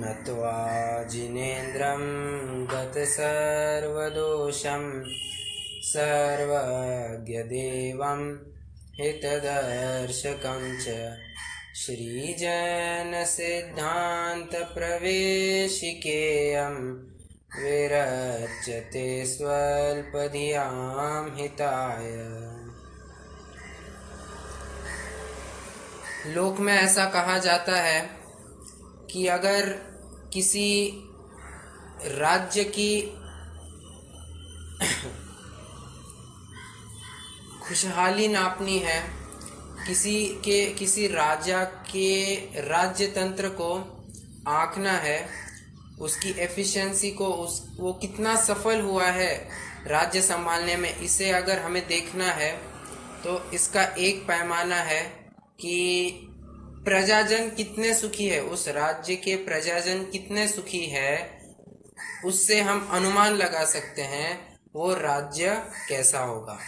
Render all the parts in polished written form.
नत्वा जिनेन्द्रं गतसर्वदोषं सर्वज्ञदेवं हितदर्शकं च श्रीजनसिद्धान्तप्रवेशिकेयं विरच्यते स्वल्पधियां हिताय। लोक में ऐसा कहा जाता है कि अगर किसी राज्य की खुशहाली नापनी है, किसी राजा के राज्य तंत्र को आंकना है, उसकी एफिशिएंसी को, वो कितना सफल हुआ है राज्य संभालने में, इसे अगर हमें देखना है तो इसका एक पैमाना है कि प्रजाजन कितने सुखी है, उस राज्य के प्रजाजन कितने सुखी है, उससे हम अनुमान लगा सकते हैं वो राज्य कैसा होगा।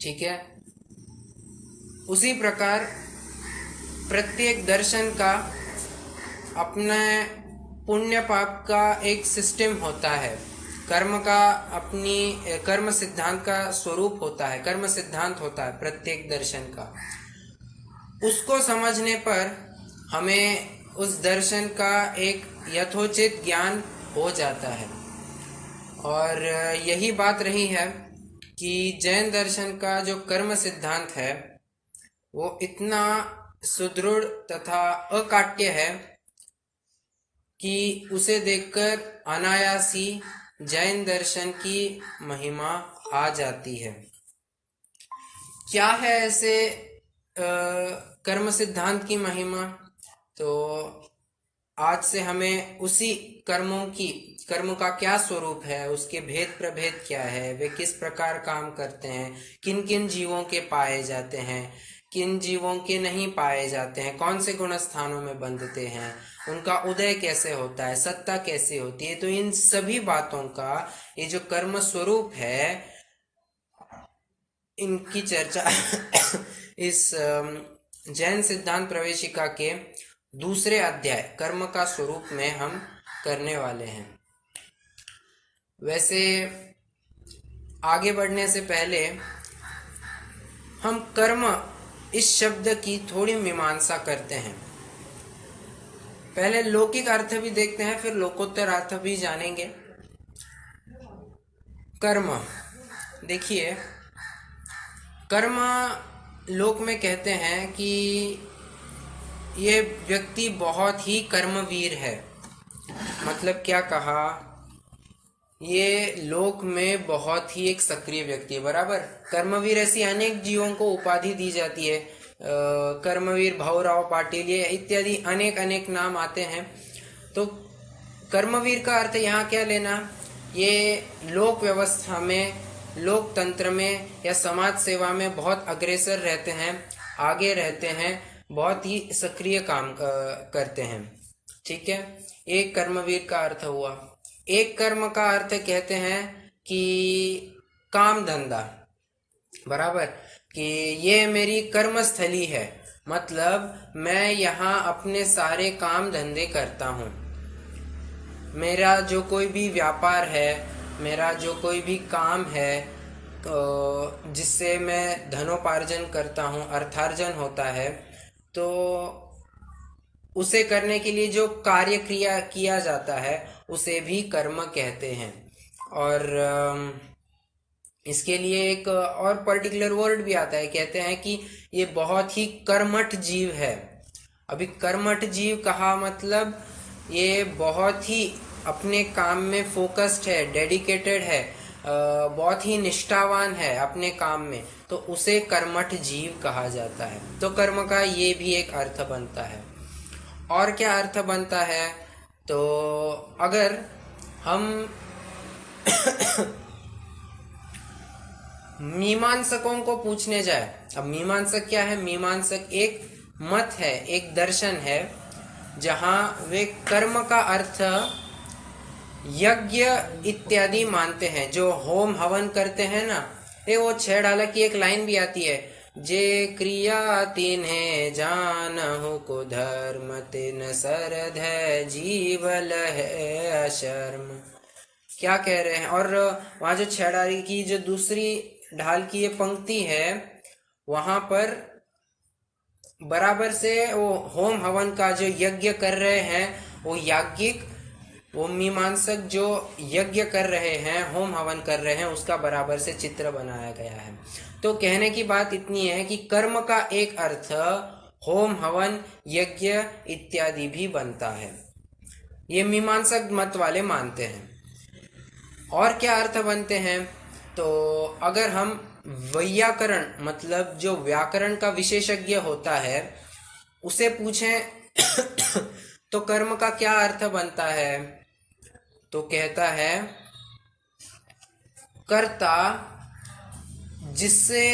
ठीक है। उसी प्रकार प्रत्येक दर्शन का अपने पुण्य पाप का एक सिस्टम होता है, कर्म का अपनी कर्म सिद्धांत का स्वरूप होता है, कर्म सिद्धांत होता है प्रत्येक दर्शन का। उसको समझने पर हमें उस दर्शन का एक यथोचित ज्ञान हो जाता है। और यही बात रही है कि जैन दर्शन का जो कर्म सिद्धांत है वो इतना सुदृढ़ तथा अकाट्य है कि उसे देखकर अनायासी जैन दर्शन की महिमा आ जाती है। क्या है ऐसे कर्म सिद्धांत की महिमा? तो आज से हमें उसी कर्म का क्या स्वरूप है, उसके भेद प्रभेद क्या है, वे किस प्रकार काम करते हैं, किन किन जीवों के पाए जाते हैं, किन जीवों के नहीं पाए जाते हैं, कौन से गुण स्थानों में बंधते हैं, उनका उदय कैसे होता है, सत्ता कैसे होती है। तो इन सभी बातों का ये जो कर्म स्वरूप है, इनकी चर्चा इस जैन सिद्धांत प्रवेशिका के दूसरे अध्याय कर्म का स्वरूप में हम करने वाले हैं। वैसे आगे बढ़ने से पहले हम कर्म इस शब्द की थोड़ी मीमांसा करते हैं। पहले लौकिक अर्थ भी देखते हैं, फिर लोकोत्तर अर्थ भी जानेंगे। कर्म, देखिए, कर्म लोक में कहते हैं कि ये व्यक्ति बहुत ही कर्मवीर है। मतलब क्या कहा, ये लोक में बहुत ही एक सक्रिय व्यक्ति है। बराबर, कर्मवीर ऐसी अनेक जीवों को उपाधि दी जाती है, कर्मवीर भाऊराव पाटिल ये इत्यादि अनेक अनेक नाम आते हैं। तो कर्मवीर का अर्थ यहाँ क्या लेना, ये लोक व्यवस्था में, लोकतंत्र में या समाज सेवा में बहुत अग्रसर रहते हैं, आगे रहते हैं, बहुत ही सक्रिय काम करते हैं। ठीक है, एक कर्मवीर का अर्थ हुआ। एक कर्म का अर्थ कहते हैं कि काम धंधा। बराबर, कि ये मेरी कर्मस्थली है, मतलब मैं यहाँ अपने सारे काम धंधे करता हूँ। मेरा जो कोई भी व्यापार है, मेरा जो कोई भी काम है जिससे मैं धनोपार्जन करता हूँ, अर्थार्जन होता है, तो उसे करने के लिए जो कार्य क्रिया किया जाता है उसे भी कर्म कहते हैं। और इसके लिए एक और पर्टिकुलर वर्ड भी आता है, कहते हैं कि ये बहुत ही कर्मठ जीव है। अभी कर्मठ जीव कहा मतलब ये बहुत ही अपने काम में फोकस्ड है, डेडिकेटेड है, बहुत ही निष्ठावान है अपने काम में, तो उसे कर्मठ जीव कहा जाता है। तो कर्म का ये भी एक अर्थ बनता है। और क्या अर्थ बनता है, तो अगर हम मीमांसकों को पूछने जाए, अब मीमांसक क्या है, मीमांसक एक मत है, एक दर्शन है, जहां वे कर्म का अर्थ यज्ञ इत्यादि मानते हैं। जो होम हवन करते हैं ना, वो 6 डाला की एक लाइन भी आती है, जे क्रिया तिन्हें जानहु को धर्म तिन सरध जीवल है अशर्म। क्या कह रहे हैं? और वहां जो छेड़ारी की जो दूसरी ढाल की ये पंक्ति है, वहां पर बराबर से वो होम हवन का जो यज्ञ कर रहे हैं, वो याज्ञिक, वो मीमांसक जो यज्ञ कर रहे हैं, होम हवन कर रहे हैं, उसका बराबर से चित्र बनाया गया है। तो कहने की बात इतनी है कि कर्म का एक अर्थ होम हवन, यज्ञ इत्यादि भी बनता है। ये मीमांसक मत वाले मानते हैं। और क्या अर्थ बनते हैं? तो अगर हम वैयाकरण मतलब जो व्याकरण का विशेषज्ञ होता है उसे पूछें तो कर्म का क्या अर्थ बनता है? तो कहता है कर्ता जिससे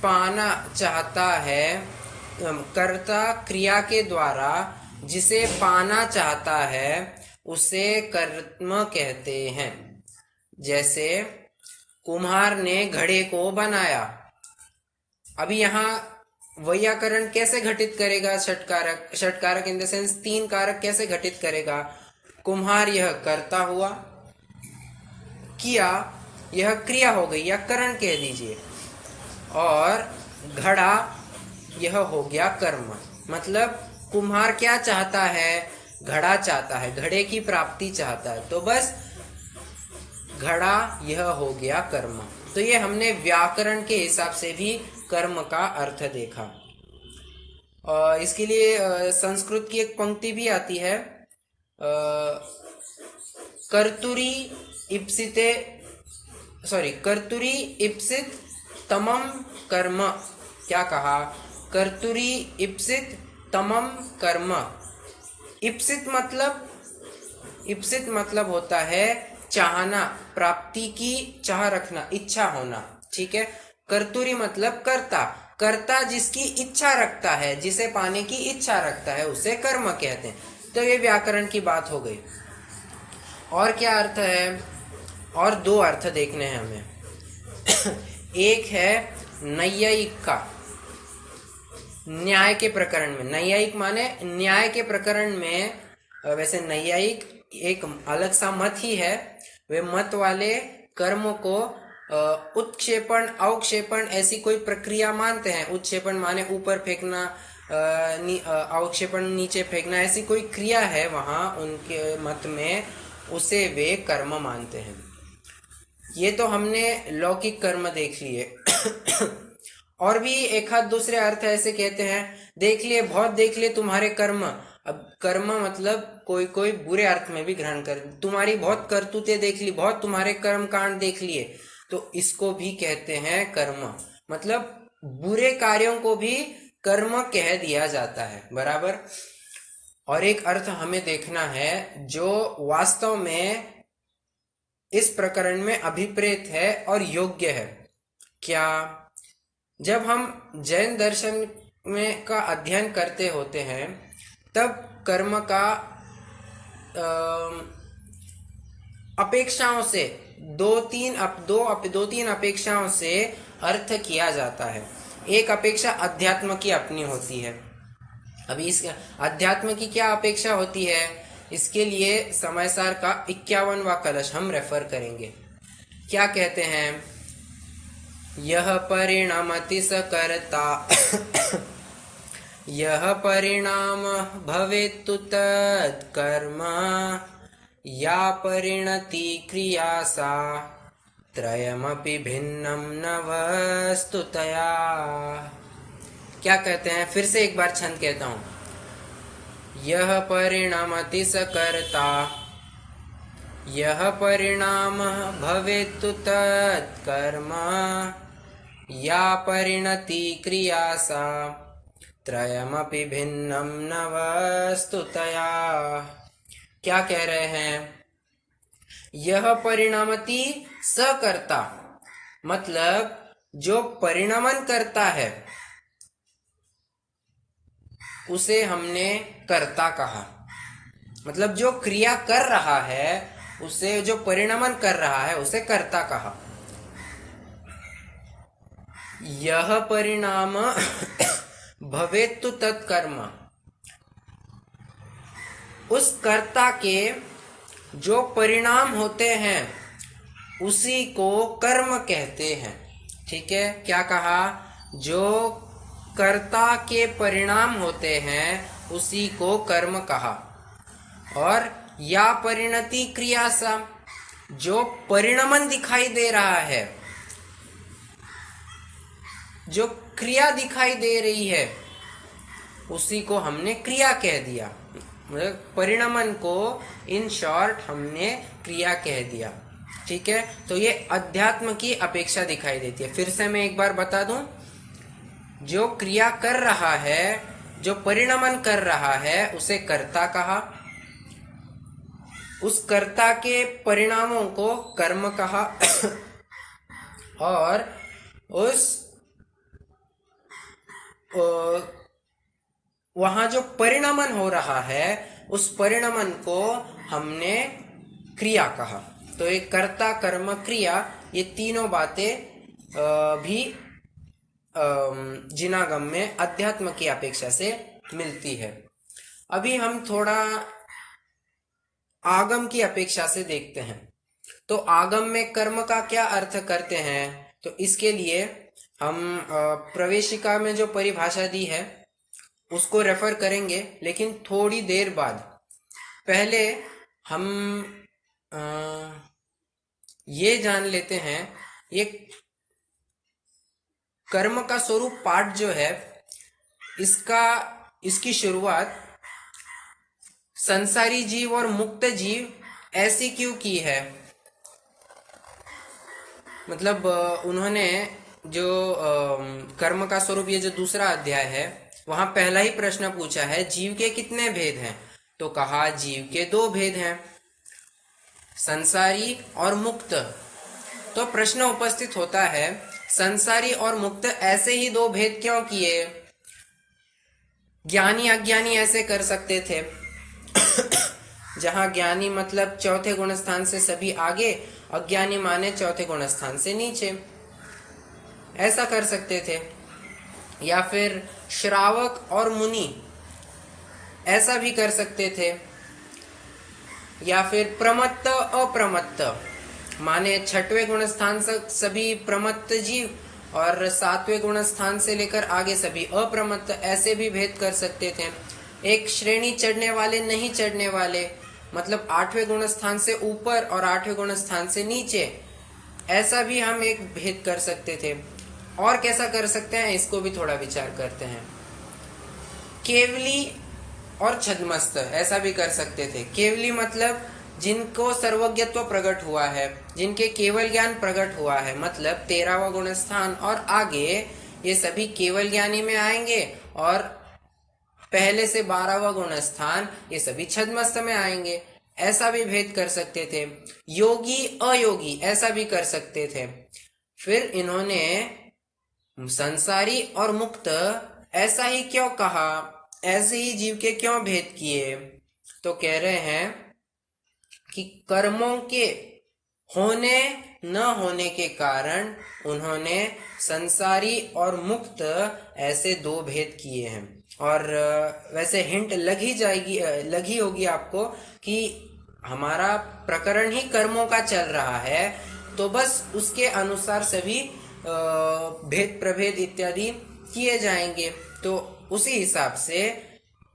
पाना चाहता है, कर्ता क्रिया के द्वारा जिसे पाना चाहता है उसे कर्म कहते हैं। जैसे कुम्हार ने घड़े को बनाया। अभी यहाँ वैयाकरण कैसे घटित करेगा? षटकारक, षटकारक इन द सेंस 3 कारक कैसे घटित करेगा? कुम्हार यह कर्ता हुआ, किया यह क्रिया हो गई या करण कह दीजिए, और घड़ा यह हो गया कर्म। मतलब कुम्हार क्या चाहता है? घड़ा चाहता है, घड़े की प्राप्ति चाहता है, तो बस घड़ा यह हो गया कर्म। तो ये हमने व्याकरण के हिसाब से भी कर्म का अर्थ देखा। और इसके लिए संस्कृत की एक पंक्ति भी आती है, कर्तुरी इप्सिते कर्तुरी इप्सित तमम कर्म। क्या कहा? कर्तुरी इप्सित तमम कर्म। इप्सित मतलब होता है चाहना, प्राप्ति की चाह रखना, इच्छा होना। ठीक है। कर्तुरी मतलब कर्ता, कर्ता जिसकी इच्छा रखता है, जिसे पाने की इच्छा रखता है, उसे कर्म कहते हैं। तो ये व्याकरण की बात हो गई। और क्या अर्थ है? और 2 अर्थ देखने हैं हमें। एक है नैयायिक का, न्याय के प्रकरण में। नैयायिक माने न्याय के प्रकरण में। वैसे नैयायिक एक अलग सा मत ही है। वे मत वाले कर्म को उत्क्षेपण, अवक्षेपण ऐसी कोई प्रक्रिया मानते हैं। उत्क्षेपण माने ऊपर फेंकना, अवक्षेपण नीचे फेंकना, ऐसी कोई क्रिया है वहां उनके मत में, उसे वे कर्म मानते हैं। ये तो हमने लौकिक कर्म देख लिए। और भी एक हाथ दूसरे अर्थ ऐसे कहते हैं, देख लिए, बहुत देख लिए तुम्हारे कर्म। अब कर्म मतलब कोई कोई बुरे अर्थ में भी ग्रहण कर, तुम्हारी बहुत करतूतें देख ली, बहुत तुम्हारे कर्म कांड देख लिए, तो इसको भी कहते हैं कर्म। मतलब बुरे कार्यों को भी कर्म कह दिया जाता है, बराबर। और एक अर्थ हमें देखना है जो वास्तव में इस प्रकरण में अभिप्रेत है और योग्य है। क्या? जब हम जैन दर्शन में का अध्ययन करते होते हैं तब कर्म का अपेक्षाओं से दो तीन अपेक्षाओं से अर्थ किया जाता है। एक अपेक्षा अध्यात्म की अपनी होती है। अभी इस अध्यात्म की क्या अपेक्षा होती है? इसके लिए समयसार का 51वां कलश हम रेफर करेंगे। क्या कहते हैं? यह परिणमति सकर्ता यह परिणाम भवेत्तु तत्कर्म या परिणति क्रिया सा त्रयमपि भिन्नम न वस्तुतया। क्या कहते हैं? फिर से एक बार छंद कहता हूं। यह परिणमति सकर्ता यह परिणाम भवेत्तु तत्कर्म या परिणति क्रिया सा त्रयमपि भिन्नम न वस्तुतया। क्या कह रहे हैं? यह परिणमति सकर्ता मतलब जो परिणमन करता है उसे हमने कर्ता कहा। मतलब जो क्रिया कर रहा है उसे, जो परिणमन कर रहा है उसे कर्ता कहा। यह परिणाम भवेत्तु तत्कर्म, उस कर्ता के जो परिणाम होते हैं उसी को कर्म कहते हैं। ठीक है, क्या कहा? जो कर्ता के परिणाम होते हैं उसी को कर्म कहा। और या परिणति क्रिया सा, जो परिणमन दिखाई दे रहा है, जो क्रिया दिखाई दे रही है, उसी को हमने क्रिया कह दिया। मतलब परिणमन को इन शॉर्ट हमने क्रिया कह दिया। ठीक है, तो ये अध्यात्म की अपेक्षा दिखाई देती है। फिर से मैं एक बार बता दूं, जो क्रिया कर रहा है, जो परिणमन कर रहा है, उसे कर्ता कहा। उस कर्ता के परिणामों को कर्म कहा। और उस वहां जो परिणमन हो रहा है, उस परिणमन को हमने क्रिया कहा। तो एक कर्ता, कर्म, क्रिया, ये तीनों बातें भी जिनागम में अध्यात्म की अपेक्षा से मिलती है। अभी हम थोड़ा आगम की अपेक्षा से देखते हैं। तो आगम में कर्म का क्या अर्थ करते हैं? तो इसके लिए हम प्रवेशिका में जो परिभाषा दी है उसको रेफर करेंगे, लेकिन थोड़ी देर बाद। पहले हम ये जान लेते हैं, ये कर्म का स्वरूप पाठ जो है, इसकी शुरुआत संसारी जीव और मुक्त जीव ऐसी क्यों की है? मतलब उन्होंने जो कर्म का स्वरूप, ये जो दूसरा अध्याय है, वहां पहला ही प्रश्न पूछा है, जीव के कितने भेद हैं? तो कहा जीव के 2 भेद हैं, संसारी और मुक्त। तो प्रश्न उपस्थित होता है, संसारी और मुक्त ऐसे ही 2 भेद क्यों किए? ज्ञानी अज्ञानी ऐसे कर सकते थे। जहां ज्ञानी मतलब चौथे गुण स्थान से सभी आगे, अज्ञानी माने चौथे गुण स्थान से नीचे, ऐसा कर सकते थे। या फिर श्रावक और मुनि ऐसा भी कर सकते थे। या फिर प्रमत्त अप्रमत्त, माने 6वें गुण स्थान से सभी प्रमत्त जीव और 7वें गुण स्थान से लेकर आगे सभी अप्रमत्त, ऐसे भी भेद कर सकते थे। एक श्रेणी चढ़ने वाले, नहीं चढ़ने वाले, मतलब 8वें गुण स्थान से ऊपर और 8वें गुण स्थान से नीचे, ऐसा भी हम एक भेद कर सकते थे। और कैसा कर सकते हैं, इसको भी थोड़ा विचार करते हैं। केवली और छद्मस्त ऐसा भी कर सकते थे। केवली मतलब जिनको सर्वज्ञत्व प्रकट हुआ है, जिनके केवल ज्ञान प्रकट हुआ है, मतलब 13वां गुण स्थान और आगे ये सभी केवल ज्ञानी में आएंगे, और पहले से 12वां गुण स्थान ये सभी छद्मस्त में आएंगे। ऐसा भी भेद कर सकते थे। योगी अयोगी ऐसा भी कर सकते थे। फिर इन्होंने संसारी और मुक्त ऐसा ही क्यों कहा, ऐसे ही जीव के क्यों भेद किए? तो कह रहे हैं कि कर्मों के होने न होने के कारण उन्होंने संसारी और मुक्त ऐसे 2 भेद किए हैं। और वैसे हिंट लगी होगी आपको कि हमारा प्रकरण ही कर्मों का चल रहा है, तो बस उसके अनुसार सभी भेद प्रभेद इत्यादि किए जाएंगे। तो उसी हिसाब से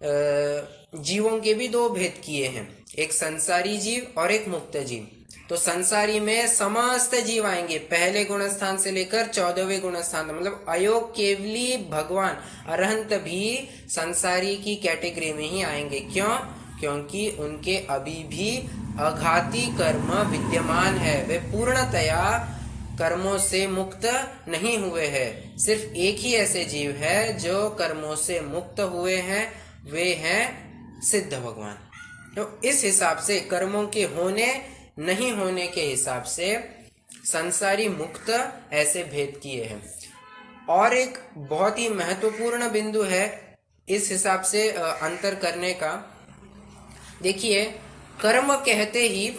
जीवों के भी 2 भेद किए हैं, एक संसारी जीव और एक मुक्त जीव। तो संसारी में समस्त जीव आएंगे, पहले गुण स्थान से लेकर 14वें गुण स्थान, मतलब अयोग केवली भगवान अरहंत भी संसारी की कैटेगरी में ही आएंगे। क्यों? क्योंकि उनके अभी भी अघाती कर्म विद्यमान है, वे पूर्णतया कर्मों से मुक्त नहीं हुए हैं। सिर्फ एक ही ऐसे जीव है जो कर्मों से मुक्त हुए हैं, वे हैं सिद्ध भगवान। तो इस हिसाब से कर्मों के होने नहीं होने के हिसाब से संसारी मुक्त ऐसे भेद किए हैं। और एक बहुत ही महत्वपूर्ण बिंदु है इस हिसाब से अंतर करने का। देखिए, कर्म कहते ही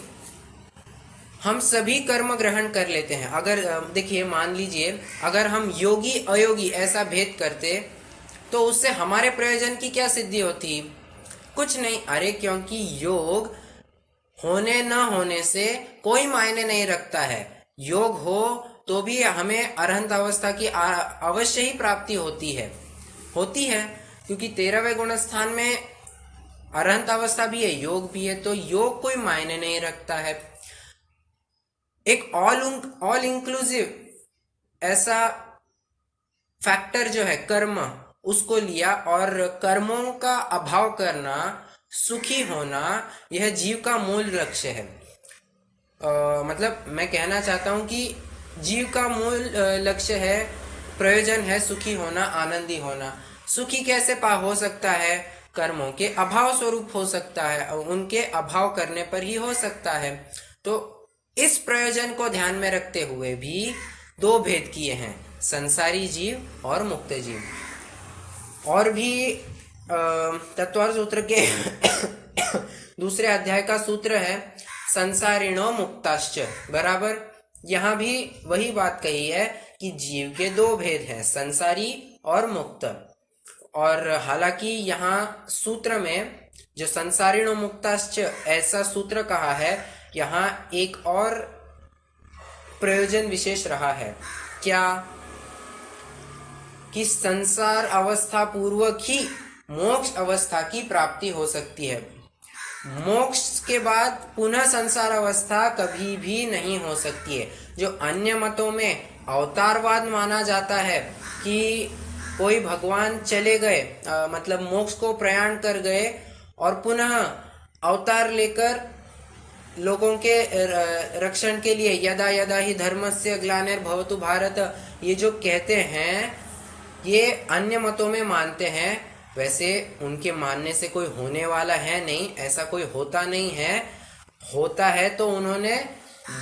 हम सभी कर्म ग्रहण कर लेते हैं। अगर देखिए, मान लीजिए अगर हम योगी अयोगी ऐसा भेद करते तो उससे हमारे प्रयोजन की क्या सिद्धि होती? कुछ नहीं। अरे क्योंकि योग होने न होने से कोई मायने नहीं रखता है। योग हो तो भी हमें अरहंत अवस्था की अवश्य ही प्राप्ति होती है, क्योंकि 13वें गुण स्थान में अरहंत अवस्था भी है, योग भी है, तो योग कोई मायने नहीं रखता है। एक ऑल इंक्लूसिव ऐसा फैक्टर जो है कर्म, उसको लिया, और कर्मों का अभाव करना, सुखी होना, यह जीव का मूल लक्ष्य है। मतलब मैं कहना चाहता हूं कि जीव का मूल लक्ष्य है, प्रयोजन है सुखी होना, आनंदी होना। सुखी कैसे हो सकता है? कर्मों के अभाव स्वरूप हो सकता है, और उनके अभाव करने पर ही हो सकता है। तो इस प्रयोजन को ध्यान में रखते हुए भी दो भेद किए हैं, संसारी जीव और मुक्त जीव। और भी तत्वार्थ सूत्र के दूसरे अध्याय का सूत्र है संसारिणो मुक्ताश्च, बराबर। यहां भी वही बात कही है कि जीव के दो भेद हैं, संसारी और मुक्त। और हालांकि यहाँ सूत्र में जो संसारिणो मुक्ताश्च ऐसा सूत्र कहा है, यहाँ एक और प्रयोजन विशेष रहा है। क्या? कि संसार अवस्था पूर्वक ही मोक्ष अवस्था की प्राप्ति हो सकती है। मोक्ष के बाद पुनः संसार अवस्था कभी भी नहीं हो सकती है। जो अन्य मतों में अवतारवाद माना जाता है कि कोई भगवान चले गए, मतलब मोक्ष को प्रयाण कर गए और पुनः अवतार लेकर लोगों के रक्षण के लिए यदा यदा ही धर्मस्य ग्लानिर्भवतु भारत, ये जो कहते हैं, ये अन्य मतों में मानते हैं। वैसे उनके मानने से कोई होने वाला है नहीं, ऐसा कोई होता नहीं है। होता है तो उन्होंने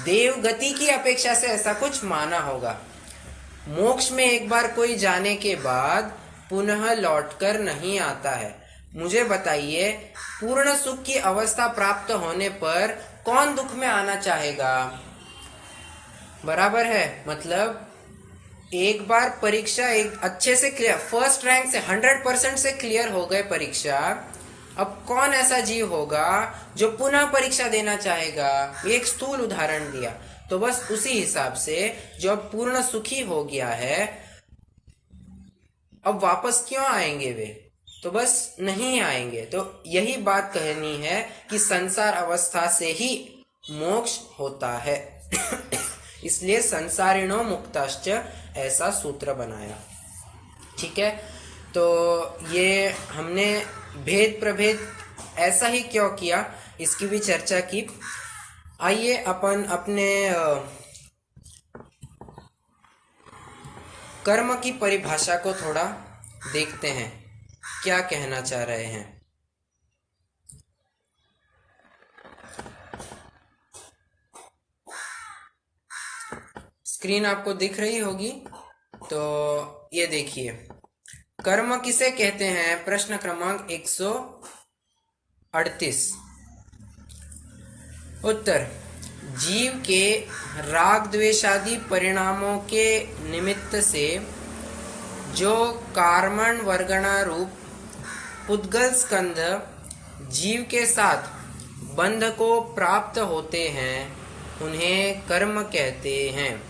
देव गति की अपेक्षा से ऐसा कुछ माना होगा। मोक्ष में एक बार कोई जाने के बाद पुनः लौटकर नहीं आता है। मुझे बताइए, पूर्ण सुख की अवस्था प्राप्त होने पर कौन दुख में आना चाहेगा? बराबर है। मतलब एक बार परीक्षा एक अच्छे से क्लियर, फर्स्ट रैंक से 100% से क्लियर हो गए परीक्षा, अब कौन ऐसा जीव होगा जो पुनः परीक्षा देना चाहेगा? एक स्थूल उदाहरण दिया। तो बस उसी हिसाब से जो अब पूर्ण सुखी हो गया है, अब वापस क्यों आएंगे वे? तो बस नहीं आएंगे। तो यही बात कहनी है कि संसार अवस्था से ही मोक्ष होता है। इसलिए संसारिणो मुक्ताश्च ऐसा सूत्र बनाया। ठीक है, तो ये हमने भेद प्रभेद ऐसा ही क्यों किया, इसकी भी चर्चा की। आइए अपन अपने कर्म की परिभाषा को थोड़ा देखते हैं, क्या कहना चाह रहे हैं। स्क्रीन आपको दिख रही होगी, तो ये देखिए, कर्म किसे कहते हैं? प्रश्न क्रमांक 138। उत्तर, जीव के राग द्वेषादि परिणामों के निमित्त से जो कार्मण वर्गणा रूप पुद्गल स्कंध जीव के साथ बंध को प्राप्त होते हैं, उन्हें कर्म कहते हैं।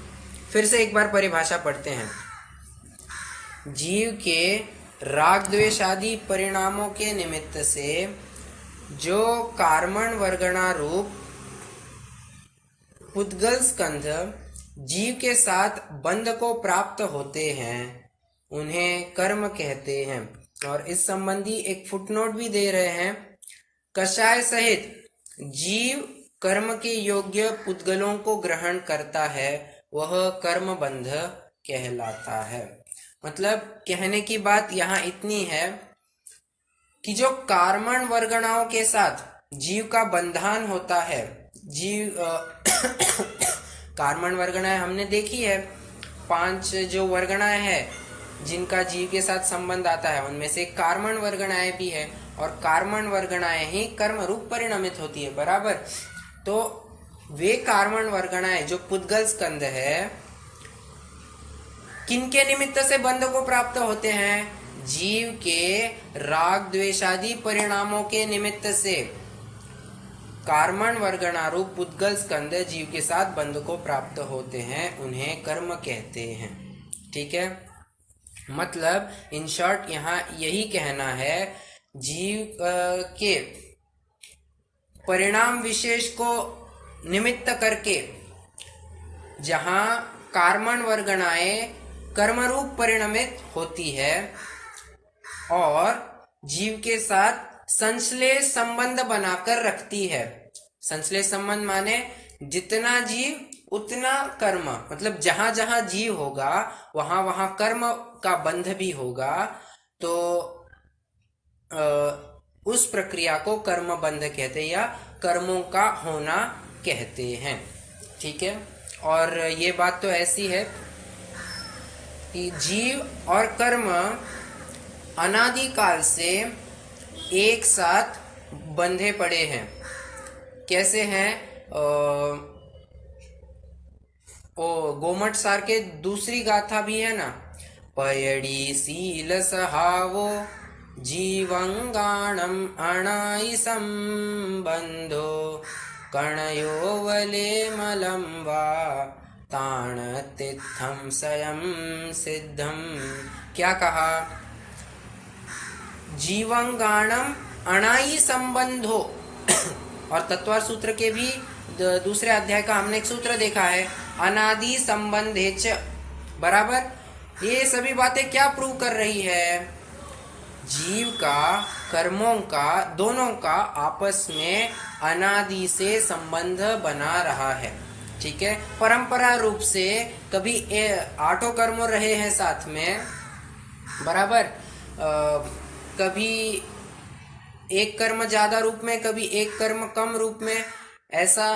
फिर से एक बार परिभाषा पढ़ते हैं। जीव के राग द्वेष आदि परिणामों के निमित्त से जो कार्मण वर्गणा रूप पुद्गल स्कंध जीव के साथ बंध को प्राप्त होते हैं, उन्हें कर्म कहते हैं। और इस संबंधी एक फुटनोट भी दे रहे हैं। कषाय सहित जीव कर्म के योग्य पुद्गलों को ग्रहण करता है, वह कर्म बंध कहलाता है। मतलब कहने की बात यहाँ इतनी है कि जो कार्मण वर्गणाओं के साथ जीव का बंधन होता है, जीव कार्मण वर्गणाएं हमने देखी है, 5 जो वर्गणाएं हैं जिनका जीव के साथ संबंध आता है, उनमें से कार्मण वर्गणाएं भी है, और कार्मण वर्गणाएं ही कर्म रूप परिणमित होती है, बराबर। तो वे कार्बन वर्गणाएं जो पुद्गल स्कंद है किनके निमित्त से बंध को प्राप्त होते हैं? जीव के राग द्वेषादि परिणामों के निमित्त से कार्बन वर्गणा रूप पुद्गल स्कंद जीव के साथ बंध को प्राप्त होते हैं, उन्हें कर्म कहते हैं। ठीक है, मतलब इन शॉर्ट यहाँ यही कहना है, जीव के परिणाम विशेष को निमित्त करके जहाँ कार्बन वर्गणाएं कर्मरूप परिणमित होती है और जीव के साथ संश्लेष संबंध बनाकर रखती है। संश्लेष संबंध माने जितना जीव उतना कर्म, मतलब जहां जहां जीव होगा वहां वहां कर्म का बंध भी होगा, तो उस प्रक्रिया को कर्म बंध कहते हैं या कर्मों का होना कहते हैं। ठीक है, और ये बात तो ऐसी है कि जीव और कर्म अनादिकाल से एक साथ बंधे पड़े हैं। कैसे हैं? गोमट सार के दूसरी गाथा भी है ना, पयड़ी सील सहावो जीवंगाणम अणाई संबंधो कणयो वले मलम वा ताण तिथम स्वयं सिद्धम। क्या कहा? जीवंगाणम अणाई संबंधो और तत्वार सूत्र के भी दूसरे अध्याय का हमने एक सूत्र देखा है, अनादि संबंधेच। बराबर, ये सभी बातें क्या प्रूव कर रही है? जीव का कर्मों का दोनों का आपस में अनादि से संबंध बना रहा है। ठीक है, परंपरा रूप से कभी आठों कर्म रहे हैं साथ में, बराबर, कभी एक कर्म ज्यादा रूप में, कभी एक कर्म कम रूप में, ऐसा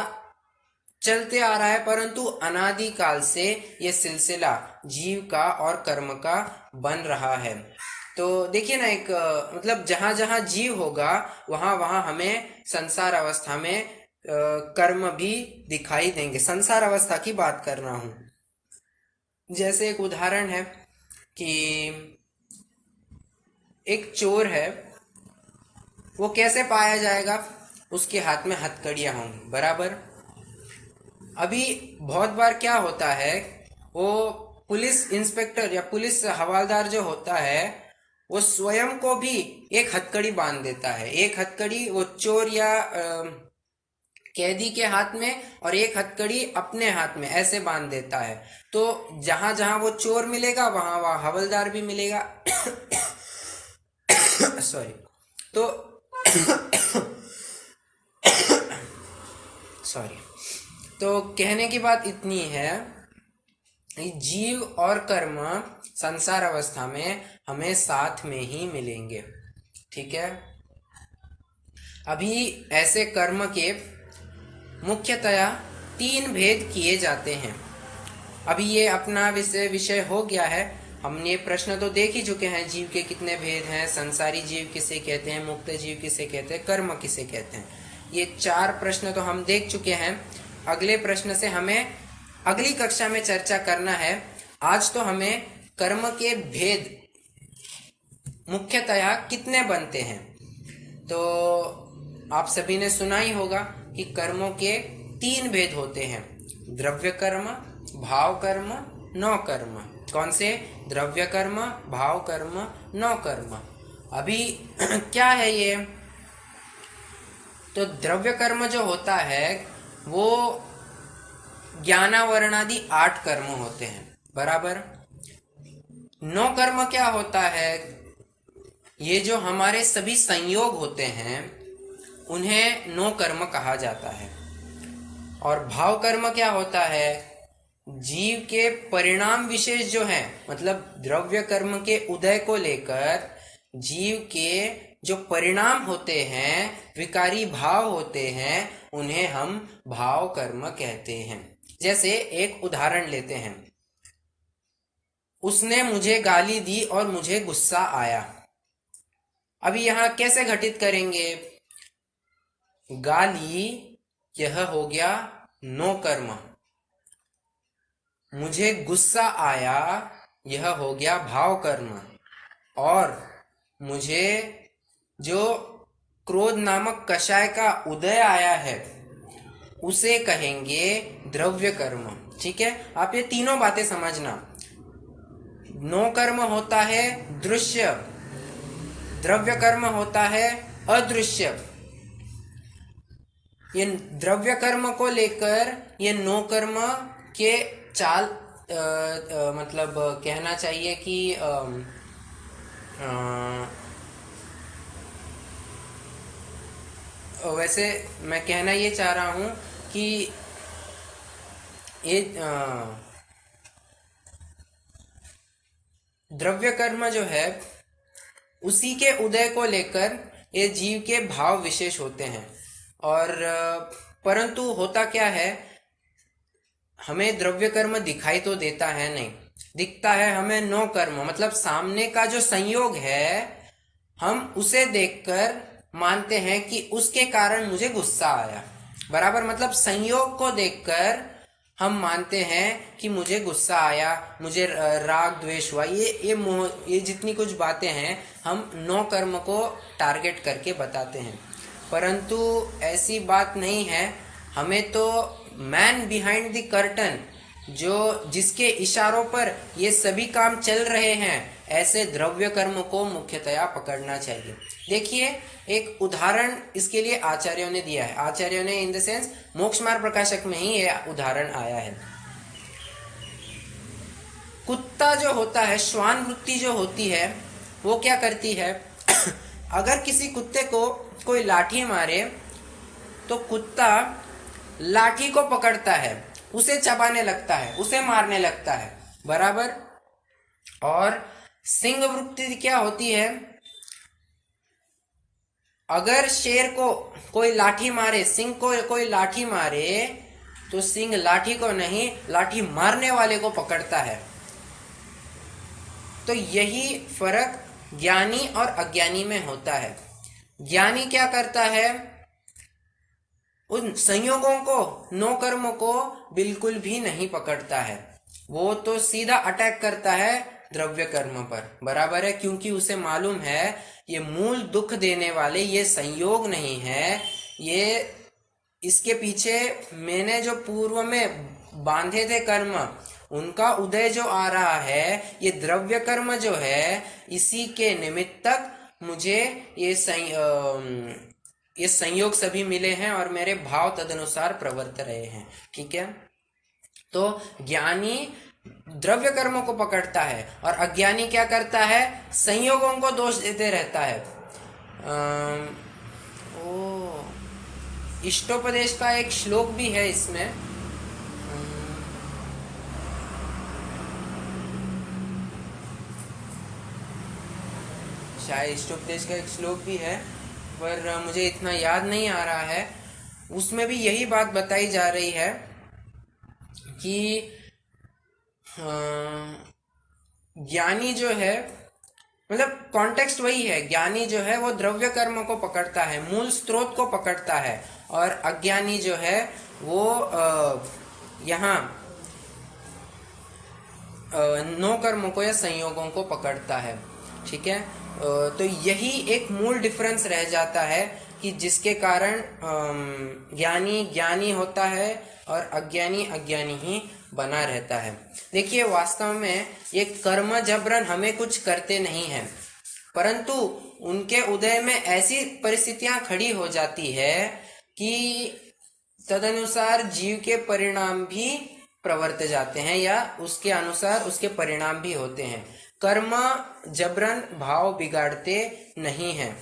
चलते आ रहा है, परंतु अनादिकाल से ये सिलसिला जीव का और कर्म का बन रहा है। तो देखिए ना, एक मतलब जहां जहां जीव होगा वहां वहां हमें संसार अवस्था में कर्म भी दिखाई देंगे। संसार अवस्था की बात कर रहा हूं। जैसे एक उदाहरण है कि एक चोर है, वो कैसे पाया जाएगा? उसके हाथ में हथकड़ियां होंगी। बराबर, अभी बहुत बार क्या होता है, वो पुलिस इंस्पेक्टर या पुलिस हवालदार जो होता है वो स्वयं को भी एक हथकड़ी बांध देता है। एक हथकड़ी वो चोर या कैदी के हाथ में और एक हथकड़ी अपने हाथ में ऐसे बांध देता है। तो जहां जहां वो चोर मिलेगा वहां वहां हवलदार भी मिलेगा। सॉरी, तो सॉरी, तो कहने की बात इतनी है, जीव और कर्म संसार अवस्था में हमें साथ में ही मिलेंगे। ठीक है, अभी ऐसे कर्म के मुख्यतया 3 भेद किए जाते हैं। अभी ये अपना विषय हो गया है, हमने प्रश्न तो देख ही चुके हैं, जीव के कितने भेद हैं, संसारी जीव किसे कहते हैं, मुक्त जीव किसे कहते हैं, कर्म किसे कहते हैं। ये 4 प्रश्न तो हम देख चुके हैं। अगले प्रश्न से हमें अगली कक्षा में चर्चा करना है। आज तो हमें कर्म के भेद मुख्यतया कितने बनते हैं, तो आप सभी ने सुना ही होगा कि कर्मों के 3 भेद होते हैं, द्रव्य कर्म, भाव कर्म, नौ कर्म। कौन से? द्रव्य कर्म, भाव कर्म, नौ कर्म। अभी क्या है ये? तो द्रव्य कर्म जो होता है वो ज्ञानावरणादि 8 कर्म होते हैं। बराबर, नौ कर्म क्या होता है? ये जो हमारे सभी संयोग होते हैं उन्हें नौ कर्म कहा जाता है। और भाव कर्म क्या होता है? जीव के परिणाम विशेष जो हैं, मतलब द्रव्य कर्म के उदय को लेकर जीव के जो परिणाम होते हैं, विकारी भाव होते हैं, उन्हें हम भाव कर्म कहते हैं। जैसे एक उदाहरण लेते हैं, उसने मुझे गाली दी और मुझे गुस्सा आया। अभी यहां कैसे घटित करेंगे? गाली यह हो गया नो कर्म। मुझे गुस्सा आया, यह हो गया भाव कर्म। और मुझे जो क्रोध नामक कषाय का उदय आया है उसे कहेंगे द्रव्य कर्म। ठीक है, आप ये तीनों बातें समझना। नो कर्म होता है दृश्य, द्रव्य कर्म होता है अदृश्य। ये द्रव्य कर्म को लेकर ये नो कर्म के चाल मतलब कहना चाहिए कि वैसे मैं कहना ये चाह रहा हूँ कि ये द्रव्य कर्म जो है उसी के उदय को लेकर ये जीव के भाव विशेष होते हैं। और परंतु होता क्या है, हमें द्रव्य कर्म दिखाई तो देता है नहीं, दिखता है हमें नो कर्म, मतलब सामने का जो संयोग है हम उसे देखकर मानते हैं कि उसके कारण मुझे गुस्सा आया। बराबर, मतलब संयोग को देखकर हम मानते हैं कि मुझे गुस्सा आया, मुझे राग द्वेष हुआ। ये मोह, ये जितनी कुछ बातें हैं हम नो कर्म को टारगेट करके बताते हैं। परंतु ऐसी बात नहीं है। हमें तो मैन बिहाइंड द कर्टन, जो जिसके इशारों पर ये सभी काम चल रहे हैं, ऐसे द्रव्य कर्म को मुख्यतया पकड़ना चाहिए। देखिए, एक उदाहरण इसके लिए आचार्यों ने दिया है। आचार्यों ने इन द सेंस मोक्ष मार्ग प्रकाशक में ही ये उदाहरण आया है। कुत्ता जो होता है, श्वान वृत्ति जो होती है, वो क्या करती है अगर किसी कुत्ते को कोई लाठी मारे तो कुत्ता लाठी को पकड़ता है, उसे चबाने लगता है, उसे मारने लगता है। बराबर। और सिंह वृत्ति क्या होती है, अगर शेर को कोई लाठी मारे, सिंह को कोई लाठी मारे तो सिंह लाठी को नहीं, लाठी मारने वाले को पकड़ता है। तो यही फर्क ज्ञानी और अज्ञानी में होता है। ज्ञानी क्या करता है, उन संयोगों को, नो कर्मों को बिल्कुल भी नहीं पकड़ता है, वो तो सीधा अटैक करता है द्रव्य कर्म पर। बराबर है, क्योंकि उसे मालूम है ये मूल दुख देने वाले ये संयोग नहीं है, ये इसके पीछे मैंने जो पूर्व में बांधे थे कर्म, उनका उदय जो आ रहा है, ये द्रव्य कर्म जो है, इसी के निमित्तक मुझे ये संयोग सभी मिले हैं और मेरे भाव तदनुसार प्रवर्त रहे हैं। ठीक है, तो ज्ञानी द्रव्य कर्मों को पकड़ता है और अज्ञानी क्या करता है, संयोगों को दोष देते रहता है। इष्टोपदेश का एक श्लोक भी है इसमें। शायद इष्टोपदेश का एक श्लोक भी है, पर मुझे इतना याद नहीं आ रहा है। उसमें भी यही बात बताई जा रही है कि ज्ञानी जो है, मतलब कॉन्टेक्स्ट वही है, ज्ञानी जो है वो द्रव्य कर्म को पकड़ता है, मूल स्रोत को पकड़ता है, और अज्ञानी जो है वो यहाँ नो कर्मों को या संयोगों को पकड़ता है। ठीक है, तो यही एक मूल डिफरेंस रह जाता है कि जिसके कारण ज्ञानी ज्ञानी होता है और अज्ञानी अज्ञानी ही बना रहता है। देखिए, वास्तव में ये कर्म जबरन हमें कुछ करते नहीं हैं, परंतु उनके उदय में ऐसी परिस्थितियां खड़ी हो जाती है कि तदनुसार जीव के परिणाम भी प्रवर्त जाते हैं या उसके अनुसार उसके परिणाम भी होते हैं। कर्म जबरन भाव बिगाड़ते नहीं हैं।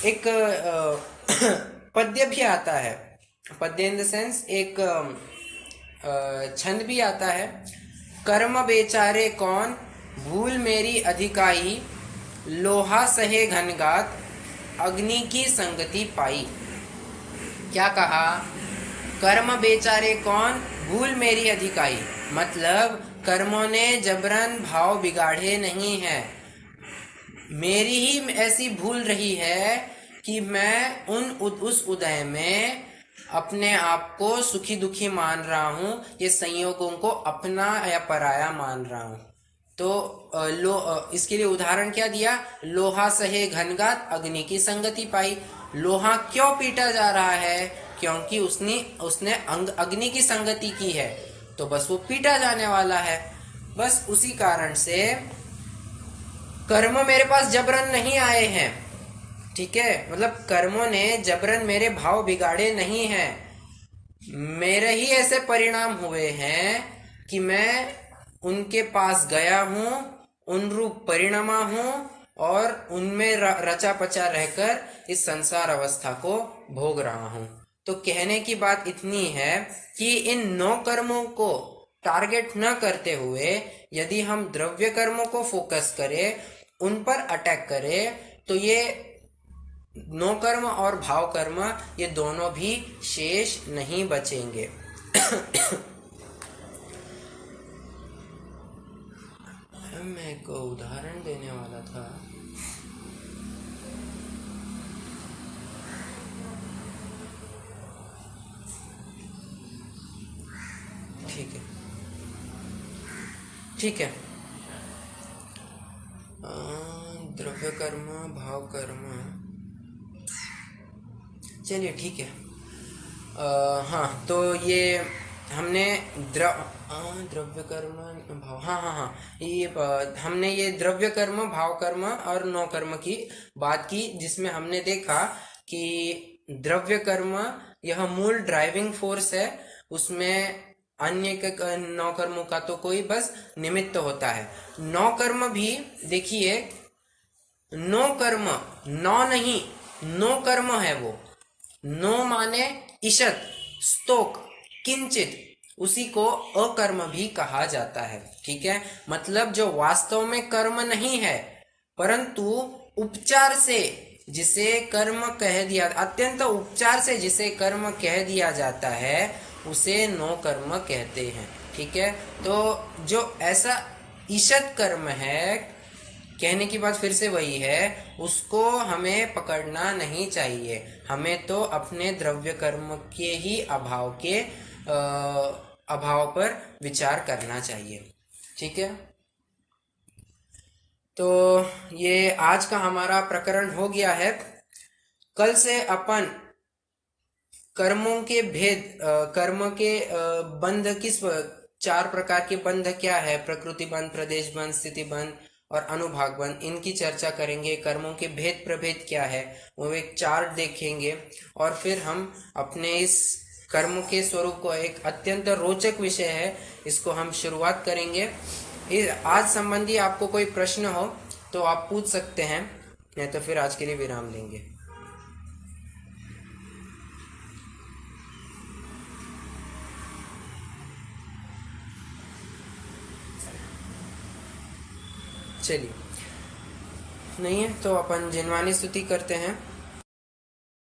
एक पद्य भी आता है, पद्य इन द सेंस एक छंद भी आता है। कर्म बेचारे कौन भूल मेरी अधिकाई, लोहा सहे घनगात अग्नि की संगति पाई। क्या कहा, कर्म बेचारे कौन भूल मेरी अधिकाई, मतलब कर्मों ने जबरन भाव बिगाड़े नहीं है, मेरी ही ऐसी भूल रही है कि मैं उस उदय में अपने आप को सुखी दुखी मान रहा हूं, ये संयोगों को अपना या पराया मान रहा हूं। तो इसके लिए उदाहरण क्या दिया, लोहा सहे घनघात अग्नि की संगति पाई। लोहा क्यों पीटा जा रहा है, क्योंकि उसने उसने अग्नि की संगति की है, तो बस वो पीटा जाने वाला है। बस उसी कारण से कर्म मेरे पास जबरन नहीं आए हैं, ठीक है, मतलब कर्मों ने जबरन मेरे भाव बिगाड़े नहीं हैं, मेरे ही ऐसे परिणाम हुए हैं कि मैं उनके पास गया हूं, उन रूप परिणमा हूं और उनमें रचा पचा रहकर इस संसार अवस्था को भोग रहा हूं। तो कहने की बात इतनी है कि इन 9 कर्मों को टारगेट न करते हुए यदि हम द्रव्य कर्मों को फोकस करें, उन पर अटैक करें, तो ये 9 कर्म और भाव कर्म ये दोनों भी शेष नहीं बचेंगे। मैं एक उदाहरण देने वाला था। ठीक है, ठीक है, द्रव्य कर्म भाव कर्म, चलिए ठीक है। हाँ, तो ये हमने द्रव्य कर्म भाव, हाँ, ये हमने ये द्रव्य कर्म भाव कर्म और 9 कर्म की बात की, जिसमें हमने देखा कि द्रव्य कर्म यह मूल ड्राइविंग फोर्स है, उसमें अन्य 9 कर्मों का तो कोई बस निमित्त होता है। 9 कर्म भी देखिए, 9 कर्म 9 नहीं, 9 कर्म है वो। 9 माने ईशत, स्तोक, किंचित, उसी को अकर्म भी कहा जाता है, ठीक है। मतलब जो वास्तव में कर्म नहीं है, परंतु उपचार से जिसे कर्म कह दिया, अत्यंत उपचार से जिसे कर्म कह दिया जाता है, उसे 9 कर्म कहते हैं, ठीक है। तो जो ऐसा ईशत कर्म है, कहने की बात फिर से वही है, उसको हमें पकड़ना नहीं चाहिए। हमें तो अपने द्रव्य कर्म के ही अभाव पर विचार करना चाहिए, ठीक है। तो ये आज का हमारा प्रकरण हो गया है। कल से अपन कर्मों के भेद, कर्म के बंध, किस 4 प्रकार के बंध क्या है, प्रकृति बंध, प्रदेश बंध, स्थिति बंध और अनुभाग बंध, इनकी चर्चा करेंगे। कर्मों के भेद प्रभेद क्या है वो एक चार्ट देखेंगे, और फिर हम अपने इस कर्म के स्वरूप को, एक अत्यंत रोचक विषय है, इसको हम शुरुआत करेंगे। आज संबंधी आपको कोई प्रश्न हो तो आप पूछ सकते हैं, नहीं तो फिर आज के लिए विराम लेंगे। चलिए, नहीं है तो अपन जिनवानी स्तुति करते हैं।